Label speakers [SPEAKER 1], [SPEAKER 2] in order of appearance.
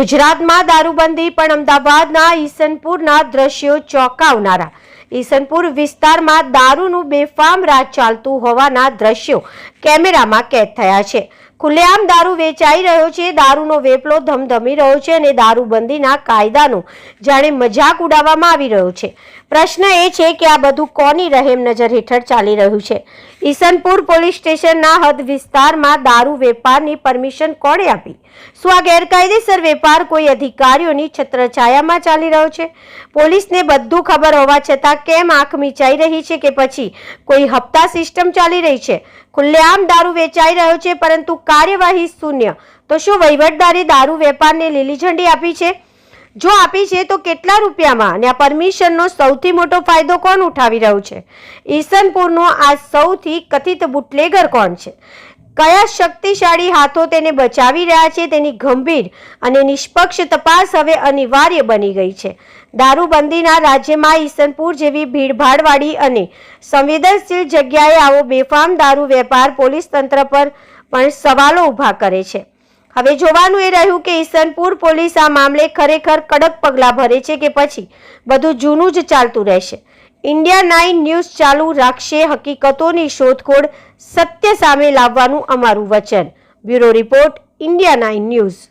[SPEAKER 1] ગુજરાતમાં દારૂબંધી પણ અમદાવાદના ઈસનપુરના દ્રશ્યો ચોંકાવનારા। ઈસનપુર વિસ્તારમાં દારૂનું બેફામ રાજ ચાલતું હોવાના દ્રશ્યો કેમેરામાં કેદ થયા છે। ખુલ્લેઆમ દારૂ વેચાઈ રહ્યો છે, દારૂનો વેપલો ધમધમી રહ્યો છે અને દારૂબંધીના કાયદાનો જાણે મજાક ઉડાવવામાં આવી રહ્યો છે। પ્રશ્ન એ છે કે આ બધું કોની રહેમ નજર હેઠળ ચાલી રહ્યું છે? ઈસનપુર પોલીસ સ્ટેશનના હદ વિસ્તારમાં દારૂ વેપારની પરમિશન કોણે આપી? શું આ ગેરકાયદેસર વેપાર કોઈ અધિકારીઓની છત્રછાયામાં ચાલી રહ્યો છે? પોલીસને બધું ખબર હોવા છતાં કેમ આંખ મીચાઈ રહી છે કે પછી કોઈ હપ્તા સિસ્ટમ ચાલી રહી છે? ખુલ્લેઆમ દારૂ વેચાઈ રહ્યો છે પરંતુ કાર્યવાહી શૂન્ય। તો શું વહીવટદારે દારૂ વેપારને લીલી ઝંડી આપી છે? જો આપી છે તો કેટલા રૂપિયામાં? અને આ પરમિશનનો સૌથી મોટો ફાયદો કોણ ઉઠાવી રહ્યું છે? ઈસનપુરનો આ સૌથી કથિત બુટલેગર કોણ છે? કયા શક્તિશાળી હાથો તેને બચાવી રહ્યા છે? તેની ગંભીર અને નિષ્પક્ષ તપાસ હવે અનિવાર્ય બની ગઈ છે। દારૂબંધીના રાજ્યમાં ઈસનપુર જેવી ભીડભાડવાળી અને સંવેદનશીલ જગ્યાએ આવો બેફામ દારૂ વેપાર પોલીસ તંત્ર પર પણ સવાલો ઊભા કરે છે। હવે જોવાનું એ રહ્યું કે ઈસનપુર પોલીસ આ મામલે ખરેખર કડક પગલાં ભરે છે કે પછી બધું જૂનું જ ચાલતું રહેશે। ઇન્ડિયા 9 ન્યૂઝ ચાલુ રાખશે, હકીકતોની શોધખોળ, સત્ય સામે લાવવાનું અમારું વચન। Bureau report, India 9 news.